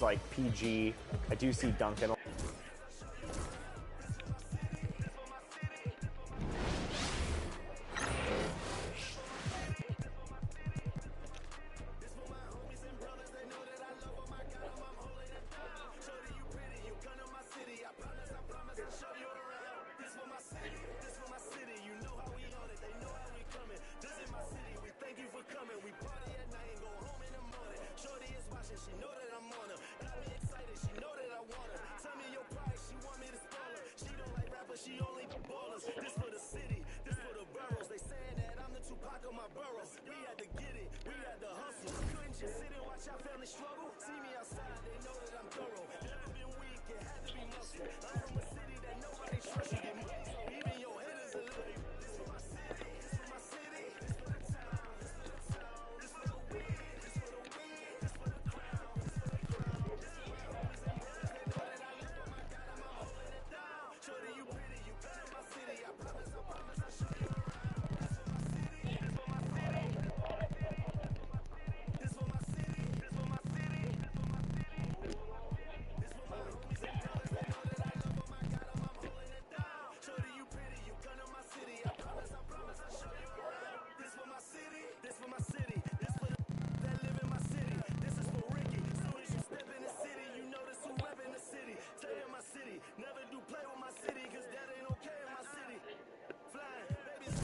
like PG. I do see Duncan. She know that I'm on her. Got me excited. She know that I want her. Tell me your price. She want me to spoil her. She don't like rappers. She only ballers. This for the city. This for the boroughs. They saying that I'm the Tupac of my boroughs. We had to get it. We had to hustle. Couldn't just sit and watch our family struggle. See me outside. They know that I'm thorough. Never been weak. It had to be muscle. I'm from a city that nobody trusts. You get money, so even your head is a little. This for my city. This for my city. This for the town. This for the town. This for the win. This for the win. This for the crown. This for the crown. This for my homies and brothers. They know that I love them. I got them. I'm holding it down. Shorty, you pretty. You got in my city. I promise. I promise. I'll show you around. This for my city. This for my city. This for my city. This for my city. This for my city. This for my homies and brothers. They know that I love them. I got them. I'm holding it down. Shorty, you pretty. You come to my city. I promise. I promise. I'll show you around. This for my city. This for my city. This for the that live in my city. This is for Ricky. Soon as you step in the city, you notice who rep in the city. Stay in my city. Never do play with my city, cause that ain't okay in my city. Flying, babies,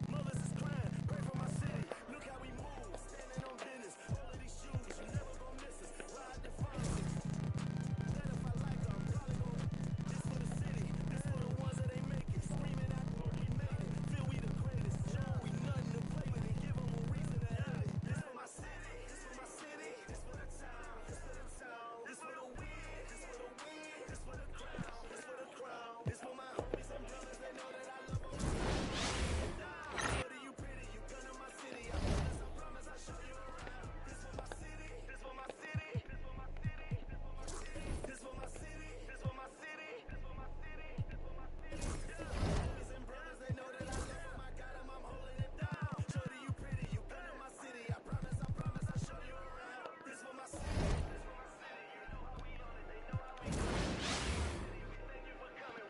mothers is crying. Pray for my city. Look how we move, standing on business. All of these shoes, you never gon' miss us. Ride the phone. That if I like her, I'm probably gon' this for the city. This for the ones that ain't make it. Screaming out, we made it. Feel we the greatest. Show we nothing to play with and give them a reason to have it. This for my city. This for my city. This for the town. This for the town. This for the win. This for the win. This for the crown. This for the crown. This for my homies and brothers. They know that I love them. Shorty, you pretty. You come to my city. I promise. I'll show you around. This for my city. This for my city. This for my city. This for my city. This for my city. This for my city. This for my city. Homies and brothers, they know that I love them. I got them. I'm holding it down. Shorty, you pretty. You come to my city. I promise. I'll show you around. This for my city. This for my city. You know how we on it. They know how we coming. We thank you for coming.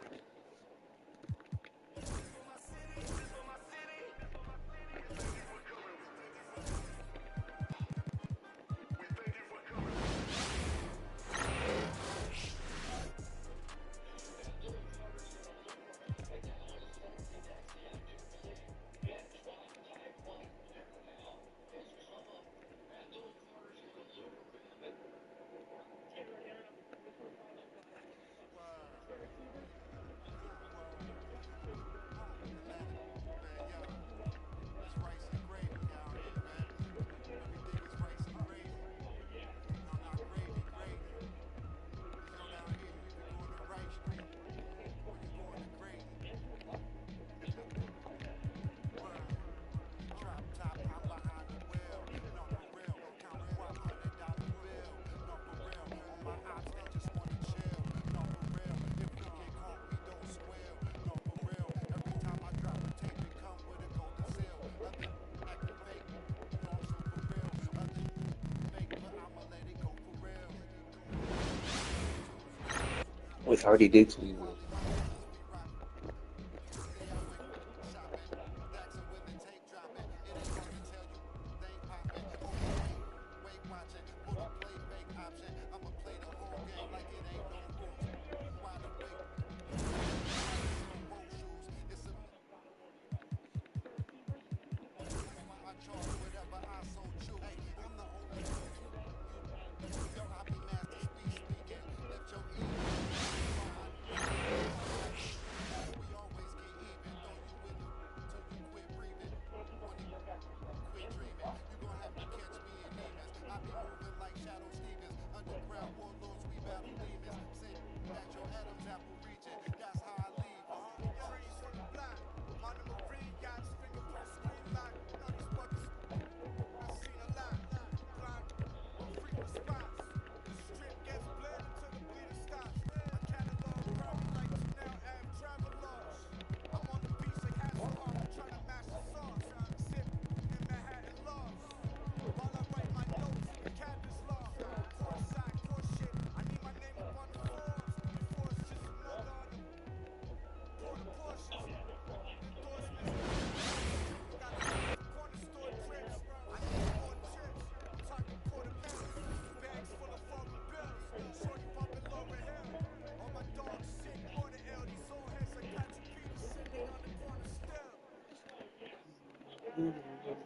This for my city. This for my city. This for my city. We thank you for coming. We thank you for coming. It's rice and gravy down here, man. Everything is rice and gravy. No, not gravy, gravy. You know down here, you can go to Rice Street or you go into gravy. Word. Drop top, I'm behind the wheel. No, for real. Count a $100 bill. No, for real. On my ops, they just wanna chill. No, for real. If we get caught, we don't squeal. No, for real. Every time I drop a tape, it come with a golden seal. Other acting fake, also for real. Other fake, but I'ma let it go for real. With Hardy Dukes music. Stay out with shopping. Daxing with the tape dropping. It ain't hard to tell you they ain't popping. Wait watching. For the play fake option. I'ma play the whole game like it ain't no rules. Wide awake. Road shoes. It's a I charge whatever I so choose. Hey, I'm the only yo, I be master speaking. Lift your ear.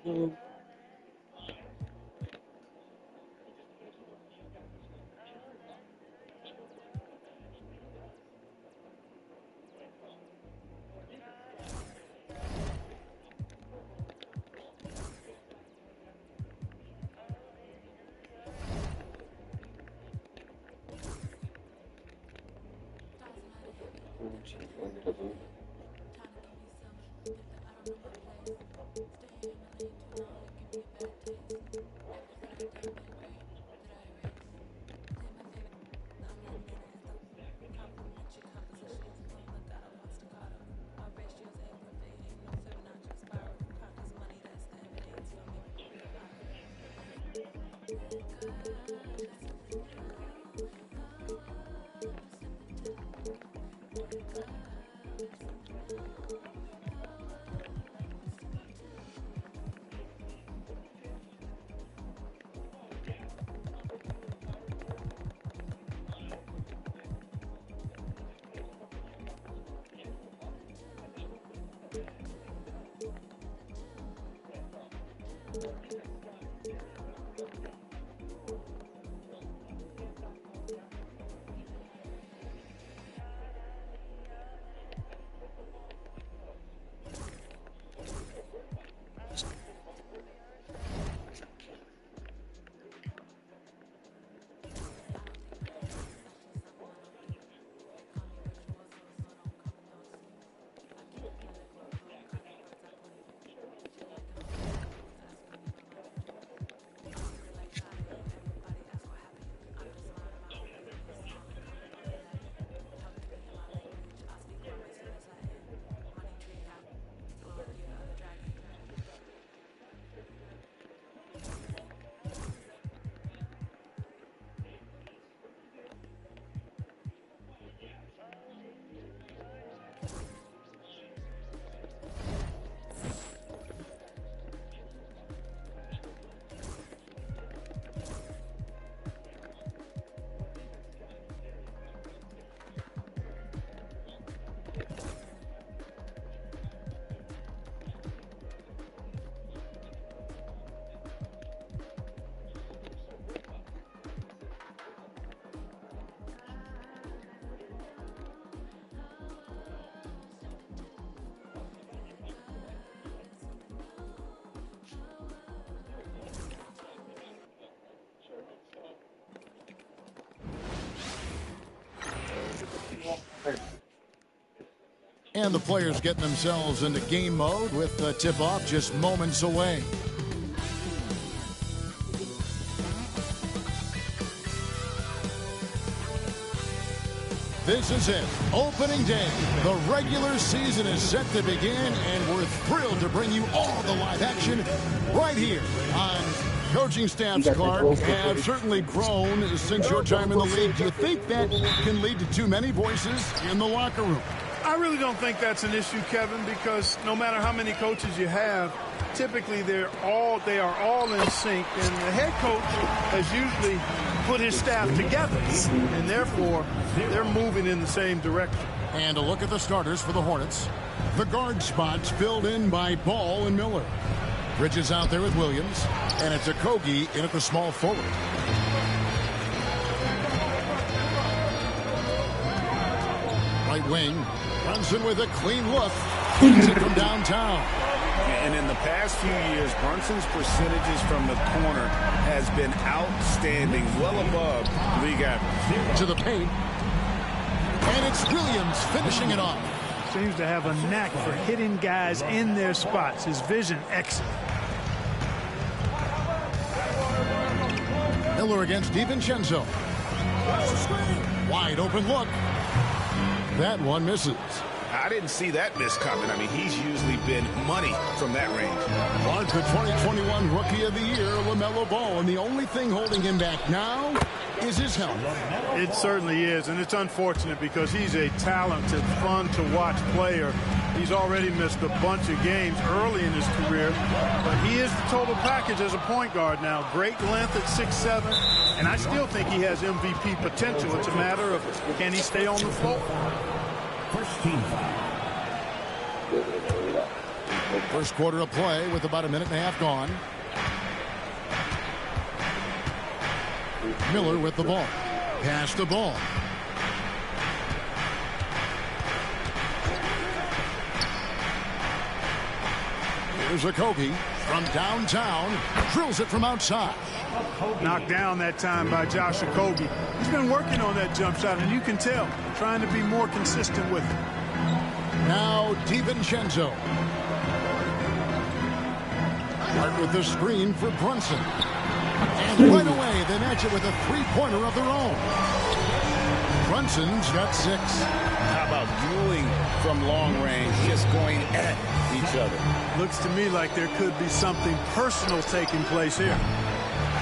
Mm. And the players getting themselves into game mode with the tip-off just moments away. This is it. Opening day. The regular season is set to begin, and we're thrilled to bring you all the live action right here on Coaching Staffs, Clark, have certainly grown since your time in the league. Do you think that can lead to too many voices in the locker room? I really don't think that's an issue, Kevin, because no matter how many coaches you have, typically they are all in sync, and the head coach has usually put his staff together, and therefore they're moving in the same direction. And a look at the starters for the Hornets. The guard spots filled in by Ball and Miller. Bridges out there with Williams, and it's Okogie in at the small forward. Right wing, Brunson with a clean look. Keeps it from downtown. And in the past few years, Brunson's percentages from the corner has been outstanding, well above league average. To the paint. And it's Williams finishing it off. Seems to have a knack for hitting guys in their spots. His vision excellent. Miller against DiVincenzo. Wide open look. That one misses. I didn't see that miss coming. I mean, he's usually been money from that range. On to 2021 Rookie of the Year, LaMelo Ball. And the only thing holding him back now is his health. It certainly is, and it's unfortunate because he's a talented, fun-to-watch player. He's already missed a bunch of games early in his career, but he is the total package as a point guard now. Great length at 6'7", and I still think he has MVP potential. It's a matter of can he stay on the floor. First team foul. First quarter of play with about a minute and a half gone. Miller with the ball. Pass the ball. Here's Okogie from downtown. Drills it from outside. Knocked down that time by Josh Okogie. He's been working on that jump shot, and you can tell, trying to be more consistent with it. Now DiVincenzo. Start with the screen for Brunson. And right away, they match it with a three-pointer of their own. Brunson's got 6. How about dueling from long range, just going at each other? Looks to me like there could be something personal taking place here.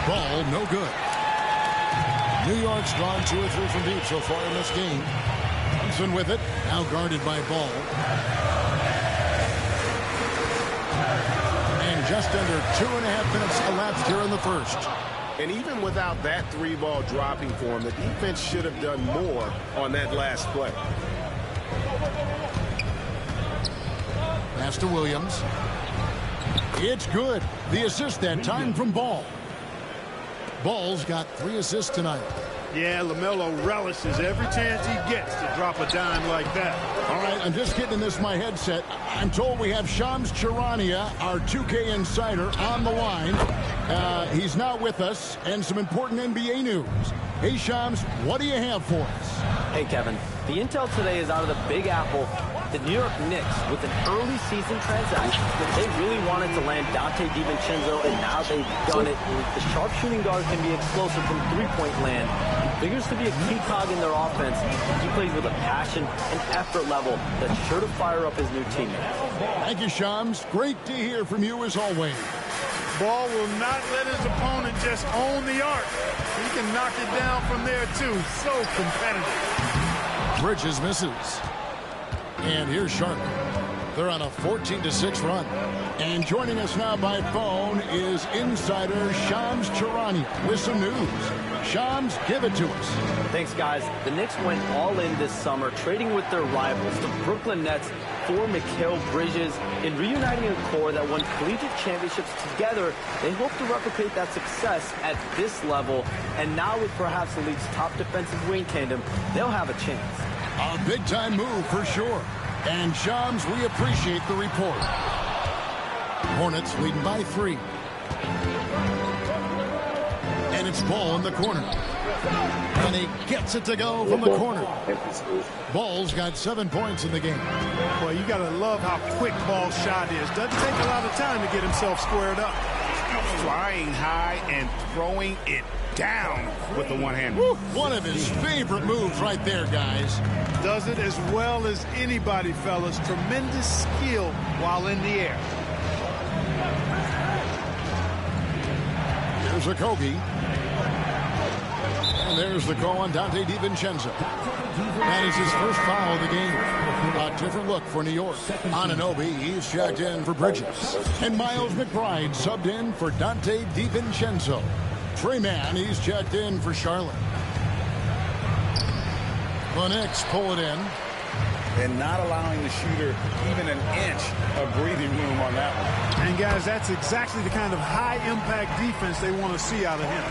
Ball no good. New York's gone 2 or 3 from deep so far in this game. Brunson with it, now guarded by Ball. And just under 2.5 minutes elapsed here in the first. And even without that 3-ball dropping for him, the defense should have done more on that last play. Pass to Williams. It's good. The assist that time from Ball. Ball's got 3 assists tonight. Yeah, LaMelo relishes every chance he gets to drop a dime like that. All right, I'm just getting this in my headset. I'm told we have Shams Charania, our 2K insider, on the line. He's not with us, and some important NBA news. Hey, Shams, what do you have for us? Hey, Kevin. The intel today is out of the Big Apple. The New York Knicks, with an early season transaction, they really wanted to land Donte DiVincenzo, and now they've done it. The sharpshooting guard can be explosive from three-point land. He figures to be a key cog in their offense. He plays with a passion and effort level that's sure to fire up his new teammates. Thank you, Shams. Great to hear from you as always. Ball will not let his opponent just own the arc. He can knock it down from there, too. So competitive. Bridges misses. And here's Charlotte. They're on a 14-6 run. And joining us now by phone is insider Shams Charania with some news. Shams, give it to us. Thanks, guys. The Knicks went all in this summer, trading with their rivals, the Brooklyn Nets, for Mikal Bridges. In reuniting a core that won collegiate championships together, they hope to replicate that success at this level. And now with perhaps the league's top defensive wing tandem, they'll have a chance. A big-time move for sure. And Shams, we appreciate the report. Hornets leading by 3. And it's Ball in the corner. And he gets it to go from the corner. Ball's got 7 points in the game. Well, you got to love how quick Ball's shot is. Doesn't take a lot of time to get himself squared up. Flying high and throwing it down with the one-hand. One of his favorite moves right there, guys. Does it as well as anybody, fellas. Tremendous skill while in the air. Here's Okogie. And there's the call on Donte DiVincenzo. That is his first foul of the game. A different look for New York. Anunoby, he's checked in for Bridges. And Miles McBride subbed in for Donte DiVincenzo. Trey Mann, he's checked in for Charlotte. The Knicks pull it in. And not allowing the shooter even an inch of breathing room on that one. And, guys, that's exactly the kind of high-impact defense they want to see out of him.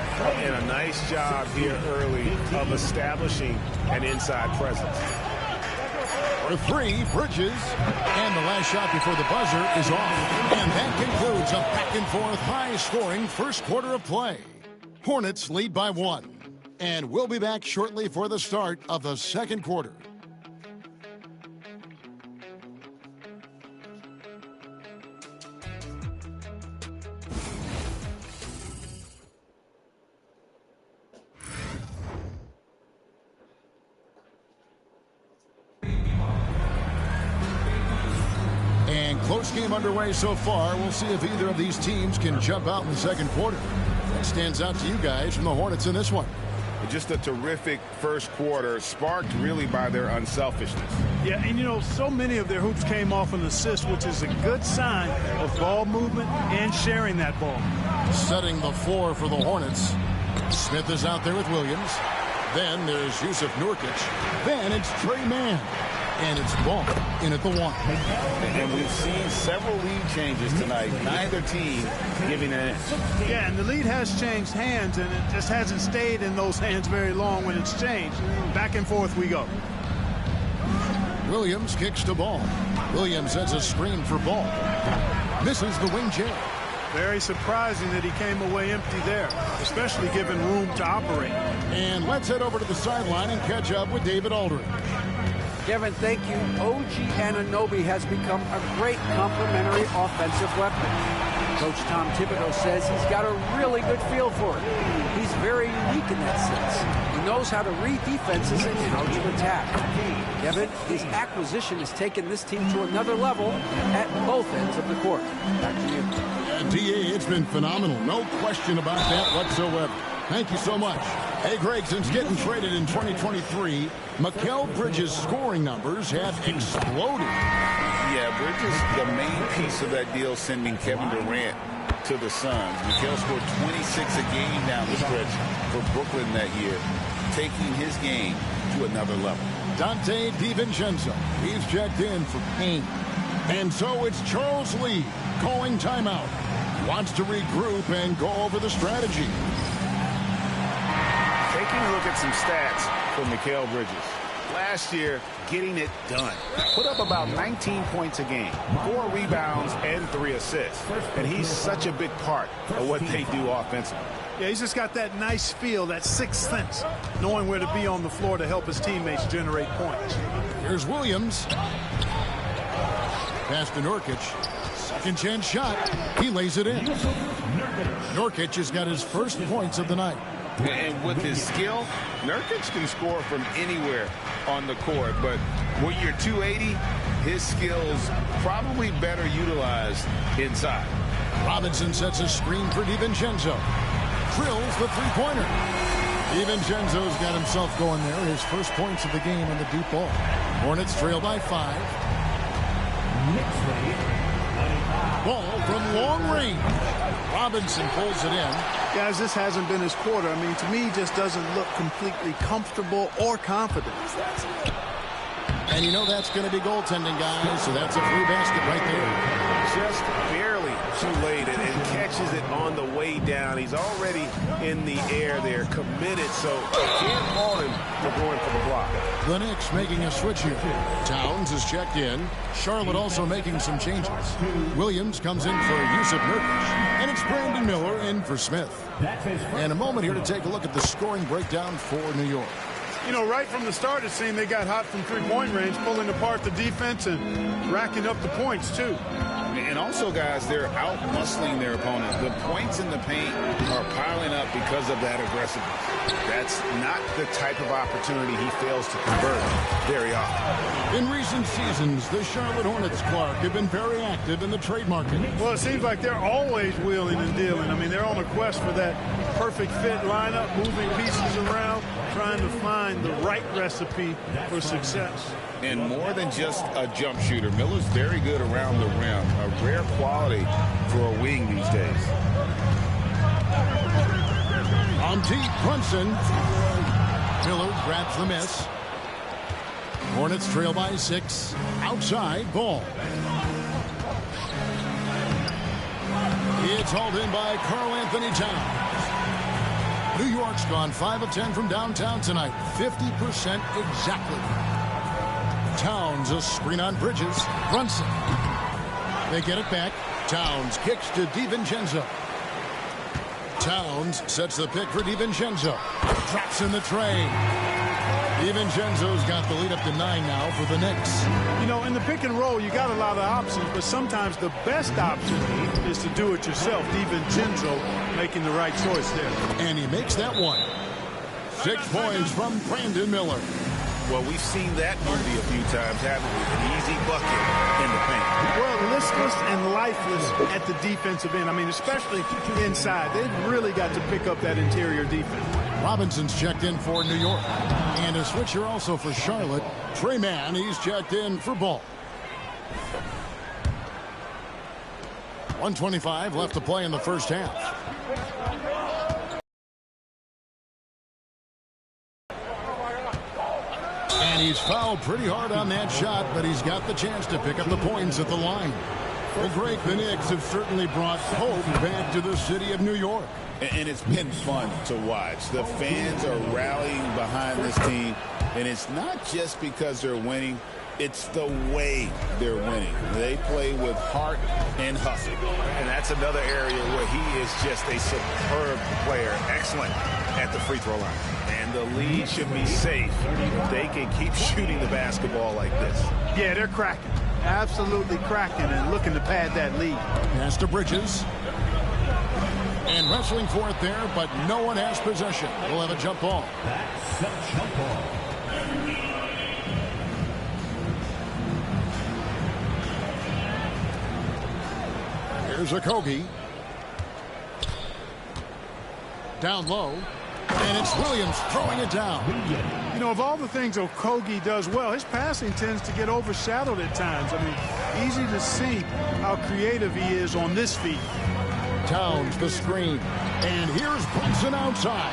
And a nice job here early of establishing an inside presence. For 3, Bridges. And the last shot before the buzzer is off. And that concludes a back-and-forth high-scoring first quarter of play. Hornets lead by 1. And we'll be back shortly for the start of the second quarter. And close game underway so far. We'll see if either of these teams can jump out in the second quarter. What stands out to you guys from the Hornets in this one? Just a terrific first quarter, sparked really by their unselfishness. Yeah, and you know, so many of their hoops came off an assist, which is a good sign of ball movement and sharing that ball. Setting the floor for the Hornets. Smith is out there with Williams. Then there's Yusuf Nurkic. Then it's Trey Mann. And it's Ball in at the 1. And we've seen several lead changes tonight. Neither team giving an inch. Yeah, and the lead has changed hands, and it just hasn't stayed in those hands very long when it's changed. Back and forth we go. Williams kicks to Ball. Williams sets a screen for Ball. Misses the wing chair. Very surprising that he came away empty there, especially given room to operate. And let's head over to the sideline and catch up with David Aldridge. Kevin, thank you. OG Anunoby has become a great complementary offensive weapon. Coach Tom Thibodeau says he's got a really good feel for it. He's very unique in that sense. He knows how to read defenses and how to attack. Kevin, his acquisition has taken this team to another level at both ends of the court. Back to you. DA, it's been phenomenal. No question about that whatsoever. Thank you so much. Hey, Greg, since getting traded in 2023, Mikal Bridges' scoring numbers have exploded. Yeah, Bridges, the main piece of that deal, sending Kevin Durant to the Suns. Mikal scored 26 a game down the stretch for Brooklyn that year, taking his game to another level. Dante DiVincenzo, he's checked in for pain. And so it's Charles Lee calling timeout. Wants to regroup and go over the strategy. Taking a look at some stats for Mikal Bridges. Last year, getting it done. Put up about 19 points a game, 4 rebounds, and 3 assists. And he's such a big part of what they do offensively. Yeah, he's just got that nice feel, that sixth sense, knowing where to be on the floor to help his teammates generate points. Here's Williams. Pass to Nurkic. Second chance shot. He lays it in. Nurkic has got his first points of the night. And with his skill, Nurkic can score from anywhere on the court. But when you're 280, his skills probably better utilized inside. Robinson sets a screen for DiVincenzo. Drills the three-pointer. DiVincenzo's got himself going there. His first points of the game on the deep ball. Hornets trail by 5. Ball from long range. Robinson pulls it in. Guys, this hasn't been his quarter. I mean, to me, he just doesn't look completely comfortable or confident. And you know that's going to be goaltending, guys, so that's a free basket right there. Just barely too late and catches it on the way down. He's already in the air there, committed, so can't fault him for going for the block. The Knicks making a switch here. Towns is checked in. Charlotte also making some changes. Williams comes in for Yusuf Nurkic, and it's Brandon Miller in for Smith. And a moment here to take a look at the scoring breakdown for New York. You know, right from the start, it seemed they got hot from three-point range, pulling apart the defense and racking up the points, too. And also, guys, they're out-muscling their opponent. The points in the paint are piling up because of that aggressiveness. That's not the type of opportunity he fails to convert very often. In recent seasons, the Charlotte Hornets, Clark, have been very active in the trade market. Well, it seems like they're always wheeling and dealing. I mean, they're on a quest for that perfect fit lineup, moving pieces around, trying to find the right recipe for success. And more than just a jump shooter, Miller's very good around the rim. A rare quality for a wing these days. On deep, Brunson. Miller grabs the miss. Hornets trail by 6. Outside, Ball. It's hauled in by Karl Anthony Towns. New York's gone 5 of 10 from downtown tonight. 50% exactly. Towns, a screen on Bridges. Brunson. They get it back. Towns kicks to DiVincenzo. Towns sets the pick for DiVincenzo. Drops in the tray. DiVincenzo's got the lead up to 9 now for the Knicks. You know, in the pick and roll, you got a lot of options, but sometimes the best option is to do it yourself. DiVincenzo making the right choice there. And he makes that one. 6 points from Brandon Miller. Well, we've seen that movie a few times, haven't we? An easy bucket in the paint. Well, listless and lifeless at the defensive end. I mean, especially inside. They've really got to pick up that interior defense. Robinson's checked in for New York. And a switcher also for Charlotte. Trey Mann, he's checked in for Ball. 1:25 left to play in the first half. And And he's fouled pretty hard on that shot, but he's got the chance to pick up the points at the line. Well, Greg, the Knicks have certainly brought hope back to the city of New York. And it's been fun to watch. The fans are rallying behind this team, and it's not just because they're winning. It's the way they're winning. They play with heart and hustle. And that's another area where he is just a superb player. Excellent at the free throw line. And the lead should be safe if they can keep shooting the basketball like this. Yeah, they're cracking. Absolutely cracking and looking to pad that lead. Pass to Bridges. And wrestling for it there, but no one has possession. We'll have a jump ball. That's the jump ball. Here's Okogie. Down low. And it's Williams throwing it down. You know, of all the things Okogie does well, his passing tends to get overshadowed at times. I mean, easy to see how creative he is on this feed. Towns the screen. And here's Brunson outside.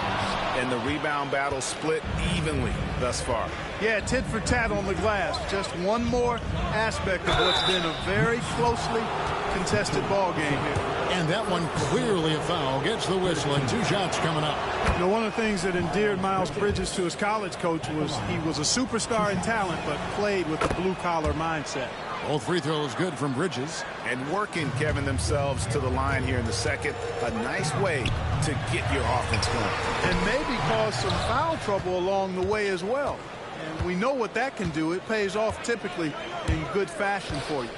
And the rebound battle split evenly thus far. Yeah, tit for tat on the glass. Just one more aspect of what's been a very closely contested ball game here. And that one clearly a foul. Gets the whistle and 2 shots coming up. You know, one of the things that endeared Miles Bridges to his college coach was he was a superstar in talent, but played with a blue-collar mindset. Both free throws good from Bridges. And working, Kevin, themselves to the line here in the second. A nice way to get your offense going. And maybe cause some foul trouble along the way as well. And we know what that can do. It pays off typically in good fashion for you.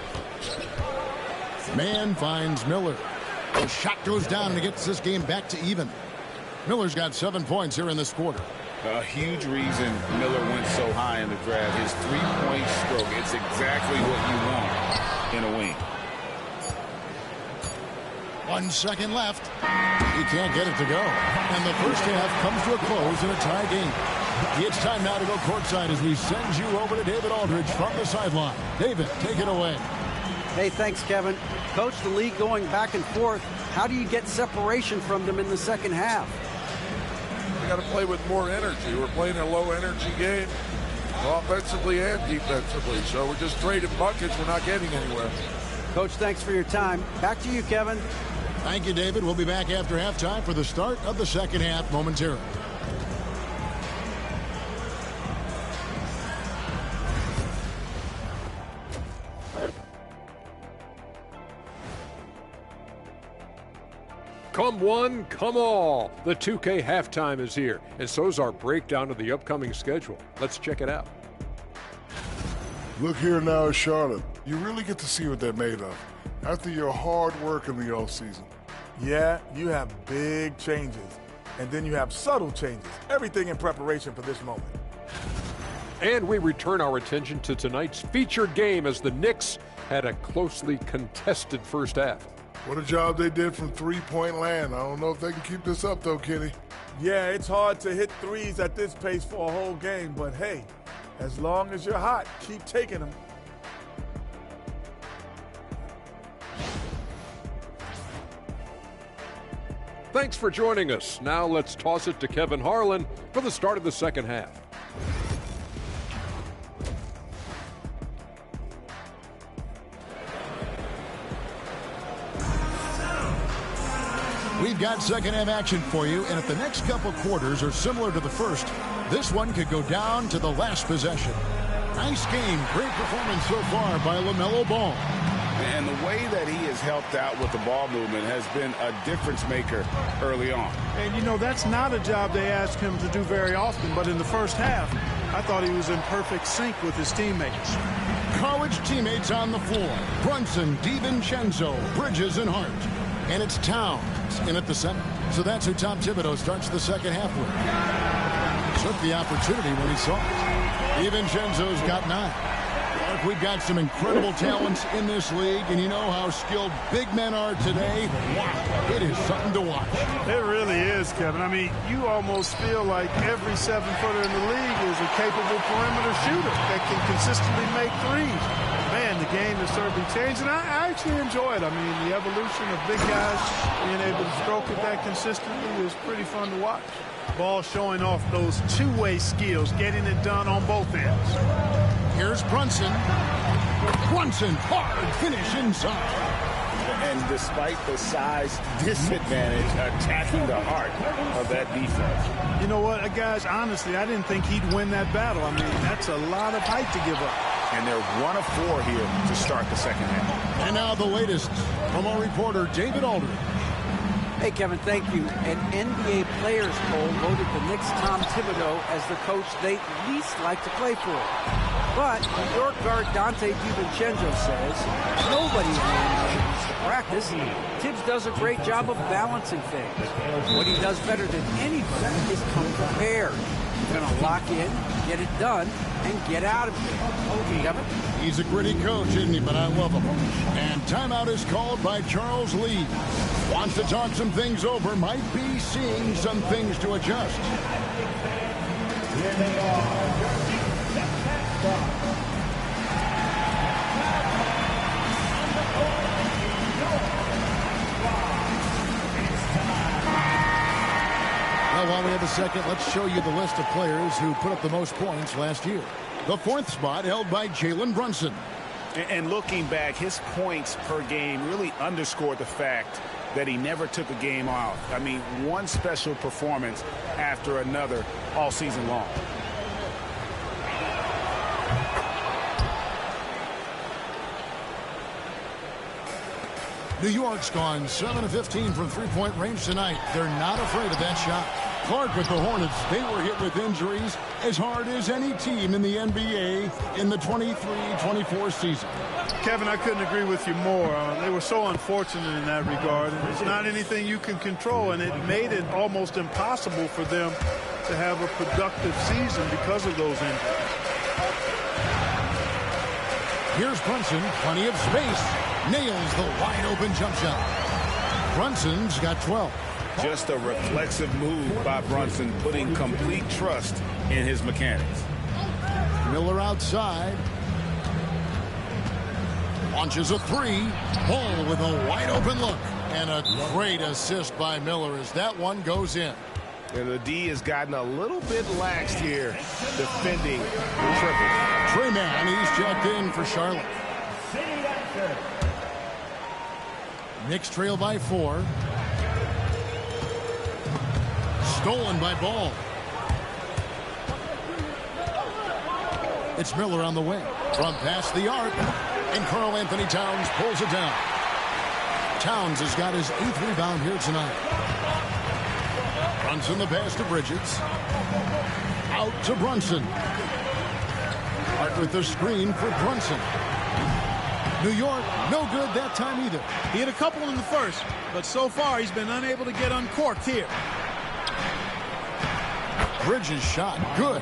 Man finds Miller. The shot goes down and it gets this game back to even. Miller's got 7 points here in this quarter. A huge reason Miller went so high in the draft. His three-point stroke. It's exactly what you want in a wing. 1 second left. He can't get it to go. And the first half comes to a close in a tie game. It's time now to go courtside as we send you over to David Aldridge from the sideline. David, take it away. Hey, thanks, Kevin. Coach, the league going back and forth. How do you get separation from them in the second half? We got to play with more energy. We're playing a low-energy game, offensively and defensively. So we're just trading buckets. We're not getting anywhere. Coach, thanks for your time. Back to you, Kevin. Thank you, David. We'll be back after halftime for the start of the second half momentarily. Come one, come all. The 2K halftime is here, and so's our breakdown of the upcoming schedule. Let's check it out. Look here now at Charlotte. You really get to see what they're made of after your hard work in the offseason. Yeah, you have big changes, and then you have subtle changes. Everything in preparation for this moment. And we return our attention to tonight's featured game as the Knicks had a closely contested first half. What a job they did from three-point land. I don't know if they can keep this up, though, Kenny. Yeah, it's hard to hit threes at this pace for a whole game, but hey, as long as you're hot, keep taking them. Thanks for joining us. Now let's toss it to Kevin Harlan for the start of the second half. We've got second half action for you, and if the next couple quarters are similar to the first, this one could go down to the last possession. Nice game. Great performance so far by LaMelo Ball. And the way that he has helped out with the ball movement has been a difference maker early on. And, you know, that's not a job they ask him to do very often, but in the first half, I thought he was in perfect sync with his teammates. College teammates on the floor. Brunson, DiVincenzo, Bridges, and Hart. And it's Towns in at the center. So that's who Tom Thibodeau starts the second half with. Took the opportunity when he saw it. DiVincenzo's got 9. Mark, we've got some incredible talents in this league, and you know how skilled big men are today. Wow, it is something to watch. It really is, Kevin. I mean, you almost feel like every 7-footer in the league is a capable perimeter shooter that can consistently make threes. Man, the game has certainly changed, and I actually enjoy it. I mean, the evolution of big guys being able to stroke it that consistently is pretty fun to watch. Ball showing off those two-way skills, getting it done on both ends. Here's Brunson. Brunson, hard finish inside. And despite the size disadvantage, attacking the heart of that defense. You know what, guys, honestly, I didn't think he'd win that battle. I mean, that's a lot of height to give up. And they're 1 of 4 here to start the second half. And now the latest from our reporter, David Aldridge. Hey, Kevin, thank you. An NBA players poll voted the Knicks' Tom Thibodeau as the coach they least like to play for. But New York guard Dante DiVincenzo says nobody in the NBA needs to practice. Tibbs does a great job of balancing things. What he does better than anybody is come prepared. He's going to lock in, get it done, and get out of here. Kevin? He's a gritty coach, isn't he? But I love him. And timeout is called by Charles Lee. Wants to talk some things over. Might be seeing some things to adjust. Here they are. Well, while we have a second, let's show you the list of players who put up the most points last year. The 4th spot held by Jalen Brunson. And looking back, his points per game really underscored the fact that he never took a game off. I mean, one special performance after another all season long. New York's gone 7 of 15 from three-point range tonight. They're not afraid of that shot. Clark with the Hornets. They were hit with injuries as hard as any team in the NBA in the 23-24 season. Kevin, I couldn't agree with you more. They were so unfortunate in that regard. And it's not anything you can control, and it made it almost impossible for them to have a productive season because of those injuries. Here's Brunson, plenty of space. Nails the wide-open jump shot. Brunson's got 12. Just a reflexive move by Brunson, putting complete trust in his mechanics. Miller outside. Launches a three. Ball with a wide-open look. And a great assist by Miller as that one goes in. And the D has gotten a little bit laxed here, defending the triple. Trey Mann, he's checked in for Charlotte. Knicks trail by 4. Stolen by Ball. It's Miller on the wing. From past the arc. And Karl-Anthony Towns pulls it down. Towns has got his 8th rebound here tonight. Brunson the pass to Bridges. Out to Brunson. Hart with the screen for Brunson. New York, no good that time either. He had a couple in the first, but so far he's been unable to get uncorked here. Bridges shot, good.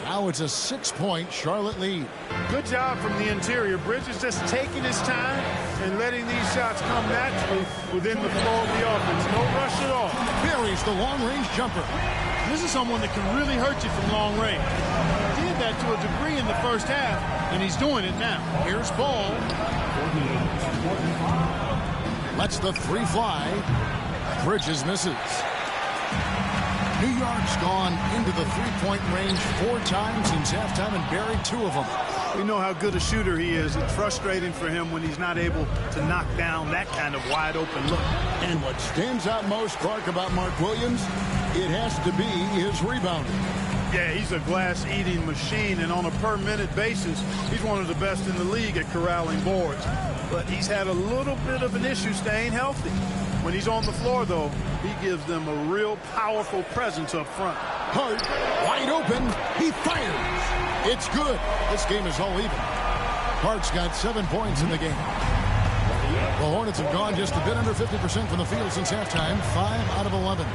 Now it's a 6-point Charlotte lead. Good job from the interior. Bridges just taking his time and letting these shots come naturally within the flow of the offense. No rush at all. Buries the long-range jumper. This is someone that can really hurt you from long range. He did that to a degree in the first half, and he's doing it now. Here's Ball. Lets the three fly. Bridges misses. New York's gone into the three-point range 4 times since halftime and buried 2 of them. We know how good a shooter he is. It's frustrating for him when he's not able to knock down that kind of wide-open look. And what stands out most, Clark, about Mark Williams, it has to be his rebounding. Yeah, he's a glass-eating machine, and on a per-minute basis, he's one of the best in the league at corralling boards. But he's had a little bit of an issue staying healthy. When he's on the floor, though, he gives them a real powerful presence up front. Hart, wide open, he fires. It's good. This game is all even. Hart's got 7 points in the game. The Hornets have gone just a bit under 50% from the field since halftime, 5 out of 11.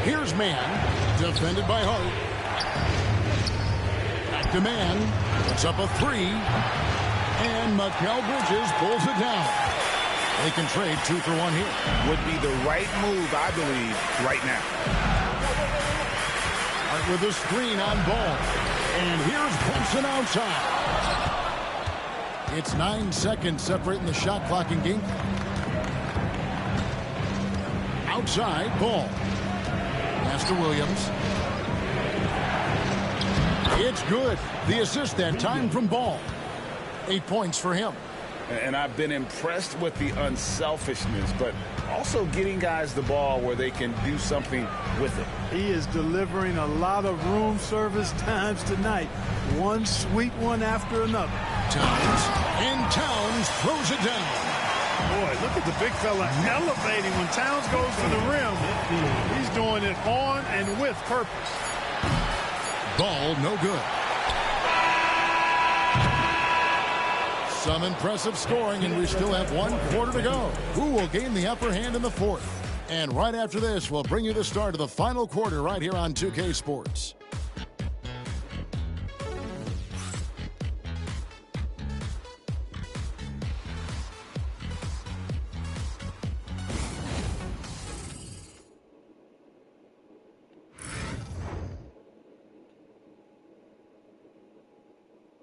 Here's Mann, defended by Hart. Back to Mann, puts up a 3. And Mikal Bridges pulls it down. They can trade 2 for 1 here. Would be the right move, I believe, right now. Hart with a screen on Ball. And here's Brunson outside. It's 9 seconds separating the shot clock and game. Outside, Ball. Pass to Williams. It's good. The assist that time from Ball. 8 points for him. And I've been impressed with the unselfishness, but also getting guys the ball where they can do something with it. He is delivering a lot of room service times tonight. One sweet one after another. Towns throws it down. Boy, look at the big fella elevating when Towns goes to the rim. He's doing it on and with purpose. Ball no good. Some impressive scoring, and we still have 1 quarter to go. Who will gain the upper hand in the fourth? And right after this, we'll bring you the start of the final quarter right here on 2K Sports.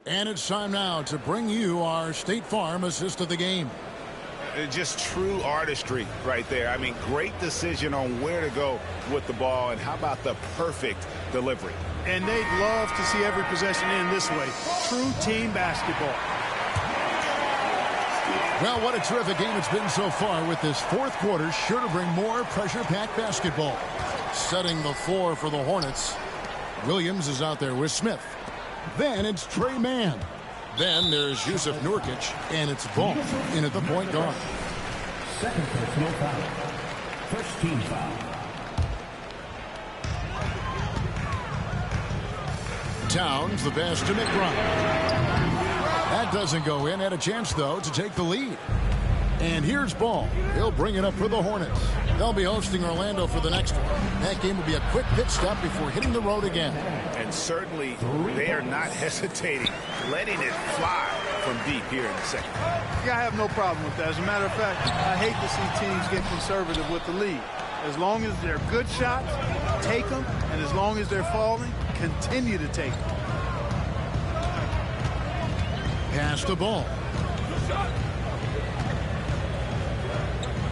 And it's time now to bring you our State Farm assist of the game. Just true artistry right there. I mean, great decision on where to go with the ball, and how about the perfect delivery. And they'd love to see every possession end this way. True team basketball. Well, what a terrific game it's been so far, with this fourth quarter sure to bring more pressure-packed basketball. Setting the floor for the Hornets. Williams is out there with Smith. Then it's Trey Mann. Then there's Yusuf Nurkic, and it's Ball in at the point guard. Second personal foul. First team foul. Towns the pass to McBride. That doesn't go in. Had a chance, though, to take the lead. And here's Ball. He'll bring it up for the Hornets. They'll be hosting Orlando for the next one. That game will be a quick pit stop before hitting the road again. And certainly they are not hesitating, letting it fly from deep here in the second. Yeah, I have no problem with that. As a matter of fact, I hate to see teams get conservative with the lead. As long as they're good shots, take them. And as long as they're falling, continue to take them. Pass the ball.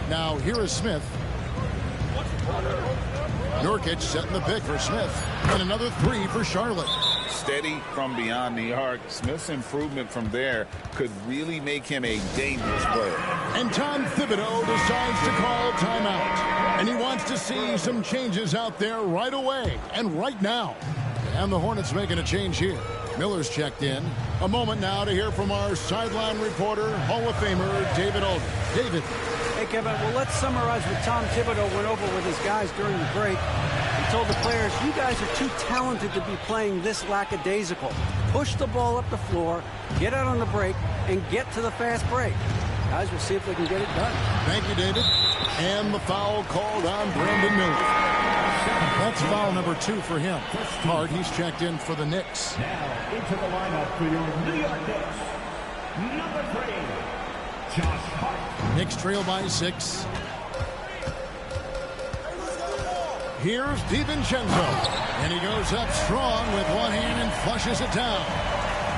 Now here is Smith. Nurkic setting the pick for Smith. And another three for Charlotte. Steady from beyond the arc. Smith's improvement from there could really make him a dangerous player. And Tom Thibodeau decides to call timeout. And he wants to see some changes out there right away and right now. And the Hornets making a change here. Miller's checked in. A moment now to hear from our sideline reporter, Hall of Famer David Aldridge. David. Hey, Kevin, well, let's summarize what Tom Thibodeau went over with his guys during the break. He told the players, you guys are too talented to be playing this lackadaisical. Push the ball up the floor, get out on the break, and get to the fast break. Guys, we'll see if they can get it done. Thank you, David. And the foul called on Brandon Miller. That's foul number 2 for him. Hart, he's checked in for the Knicks. Now into the lineup for your New York Knicks. Number 3, Josh Hart. Knicks trail by 6. Here's DiVincenzo. And he goes up strong with one hand and flushes it down.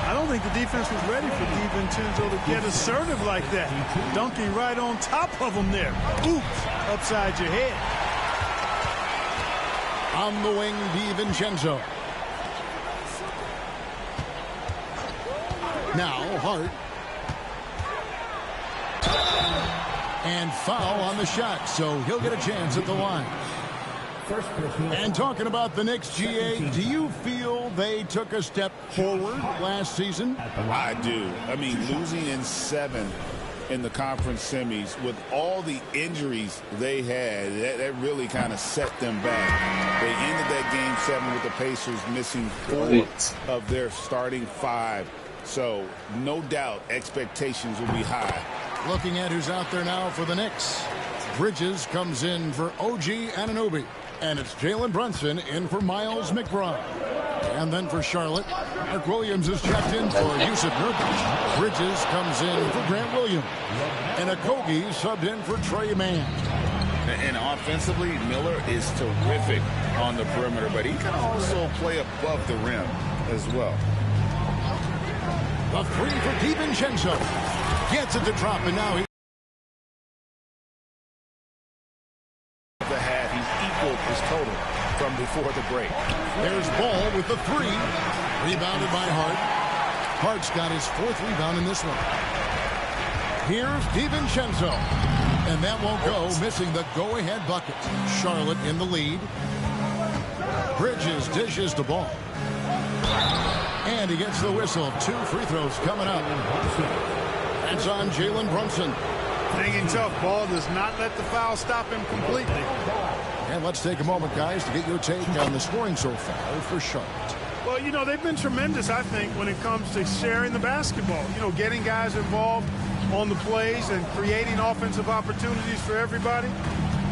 I don't think the defense was ready for DiVincenzo to get assertive like that. Dunking right on top of him there. Oops, upside your head. On the wing, DiVincenzo. Now, Hart. And foul on the shot, so he'll get a chance at the line. And talking about the Knicks, GA, do you feel they took a step forward last season? I do. I mean, losing in 7 in the conference semis with all the injuries they had, that really kind of set them back. They ended that game 7 with the Pacers missing 4 of their starting 5. So, no doubt, expectations will be high. Looking at who's out there now for the Knicks. Bridges comes in for OG Anunoby. And it's Jalen Brunson in for Miles McBride. And then for Charlotte, Mark Williams is checked in for Yusuf Nurkic. Bridges comes in for Grant Williams. And Okogie subbed in for Trey Mann. And offensively, Miller is terrific on the perimeter, but he can also play above the rim as well. The three for DiVincenzo. Gets it to drop, and now he... He's equaled his total from before the break. There's Ball with the three. Rebounded by Hart. Hart's got his fourth rebound in this one. Here's DiVincenzo. And that won't go, missing the go-ahead bucket. Charlotte in the lead. Bridges dishes the ball. And he gets the whistle. 2 free throws coming up. That's on Jalen Brunson. Hanging tough. Ball does not let the foul stop him completely. And let's take a moment, guys, to get your take on the scoring so far for Charlotte. Well, you know, they've been tremendous, I think, when it comes to sharing the basketball. You know, getting guys involved on the plays and creating offensive opportunities for everybody.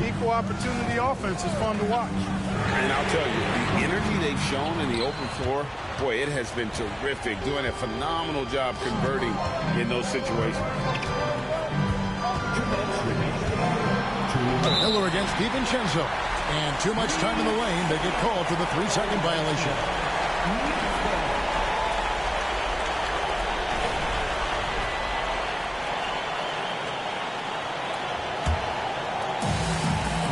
Equal opportunity offense is fun to watch. And I'll tell you, the energy they've shown in the open floor, boy, it has been terrific. Doing a phenomenal job converting in those situations. Miller against DiVincenzo. And too much time in the lane. They get called for the 3-second violation.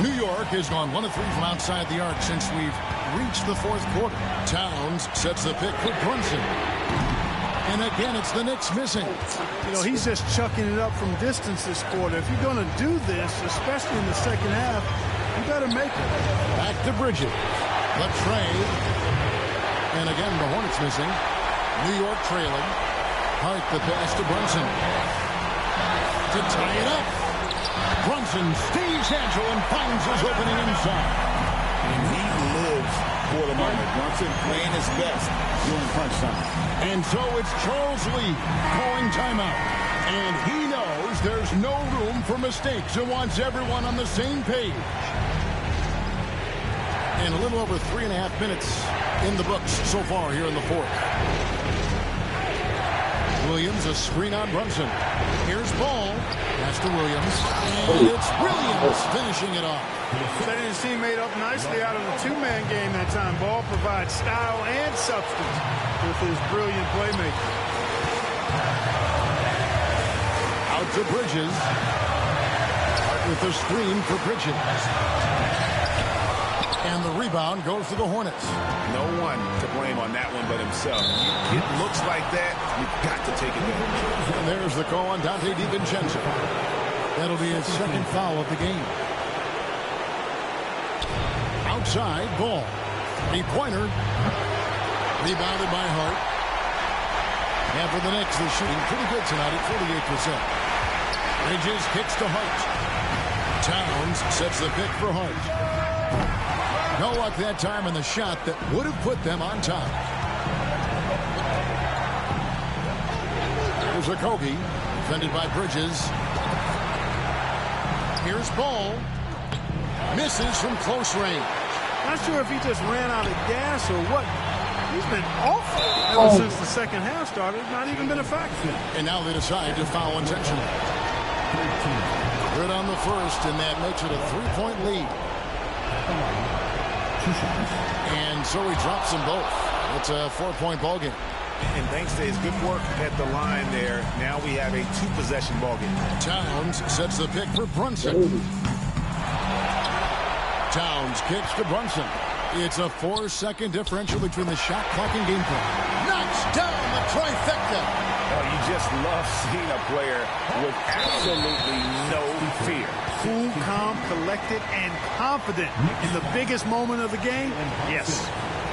New York has gone 1 of 3 from outside the arc since we've reached the fourth quarter. Towns sets the pick for Brunson. And again, it's the Knicks missing. You know, he's just chucking it up from distance this quarter. If you're going to do this, especially in the second half, you got to make it. Back to Bridges. The trade. And again, the Hornets missing. New York trailing. Hart the pass to Brunson. To tie it up. Brunson stays agile and finds his opening inside. And he lives for the moment. Brunson playing his best during crunch time. And so it's Charles Lee calling timeout. And he knows there's no room for mistakes and wants everyone on the same page. And a little over 3.5 minutes in the books so far here in the fourth. Williams, a screen on Brunson. Here's Ball. Pass to Williams. And it's Williams finishing it off. Setting his teammate up nicely out of the two-man game that time. Ball provides style and substance with his brilliant playmaking. Out to Bridges. With the screen for Bridges. And the rebound goes to the Hornets. No one to blame on that one but himself. It looks like that. You've got to take it down. And there's the call on Donte DiVincenzo. That'll be his second foul of the game. Outside, Ball. 3-pointer. Rebounded by Hart. And for the Knicks, they're shooting pretty good tonight at 48%. Bridges kicks to Hart. Towns sets the pick for Hart. No luck that time in the shot that would have put them on top. Here's Okogie, defended by Bridges. Here's Ball. Misses from close range. Not sure if he just ran out of gas or what. He's been awful ever since the second half started. Not even been a factor. And now they decide to foul intentionally. Good on the first, and that makes it a 3-point lead. And so he drops them both. It's a 4-point ball game. And thanks to his good work at the line there, now we have a 2-possession ball game. Towns sets the pick for Brunson. Towns kicks to Brunson. It's a 4-second differential between the shot clock and game clock. Knocks down the trifecta. Oh, you just love seeing a player with absolutely no fear. Cool, calm, collected, and confident in the biggest moment of the game. Yes.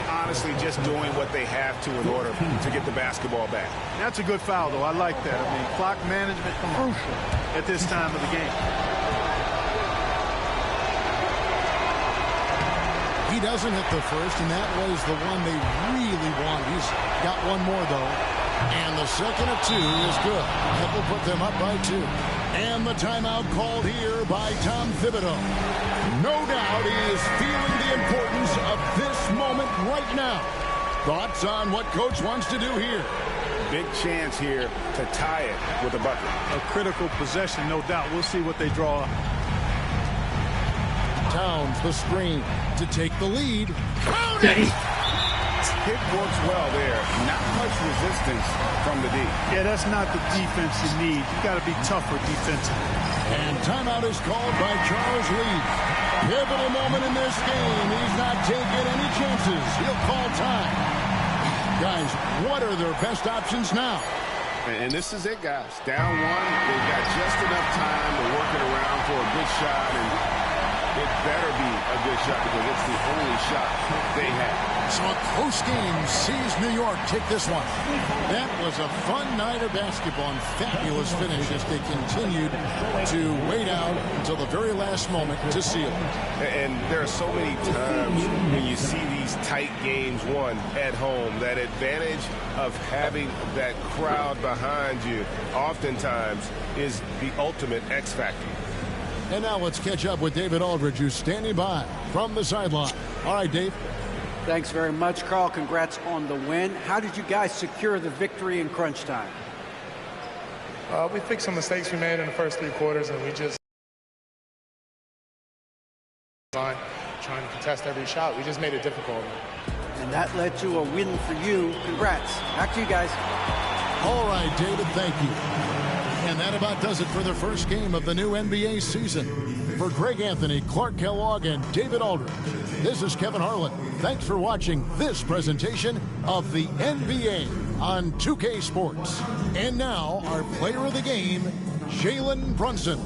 Honestly, just doing what they have to in order to get the basketball back. That's a good foul, though. I like that. I mean, clock management crucial at this time of the game. He doesn't hit the first, and that was the one they really wanted. He's got one more, though. And the second of 2 is good. That will put them up by 2. And the timeout called here by Tom Thibodeau. No doubt he is feeling the importance of this moment right now. Thoughts on what Coach wants to do here? Big chance here to tie it with a bucket. A critical possession, no doubt. We'll see what they draw up. Towns, the screen to take the lead. Count it! Hit works well there. Not much resistance from the D. Yeah, that's not the defense you need. You got to be tougher defensively. And timeout is called by Charles Lee. Pivotal moment in this game. He's not taking any chances. He'll call time. Guys, what are their best options now? And this is it, guys. Down one, they've got just enough time to work it around for a good shot, and it better be a good shot because it's the only shot they have. So a close game sees New York take this one. That was a fun night of basketball and fabulous finish as they continued to wait out until the very last moment to seal. And there are so many times when you see these tight games won at home, that advantage of having that crowd behind you oftentimes is the ultimate X factor. And now let's catch up with David Aldridge, who's standing by from the sideline. All right, Dave. Thanks very much, Carl. Congrats on the win. How did you guys secure the victory in crunch time? We fixed some mistakes we made in the first 3 quarters, and we just trying to contest every shot. We just made it difficult. And that led to a win for you. Congrats. Back to you guys. All right, David, thank you. And that about does it for the first game of the new NBA season. For Greg Anthony, Clark Kellogg, and David Aldridge, this is Kevin Harlan. Thanks for watching this presentation of the NBA on 2K Sports. And now, our player of the game, Jalen Brunson.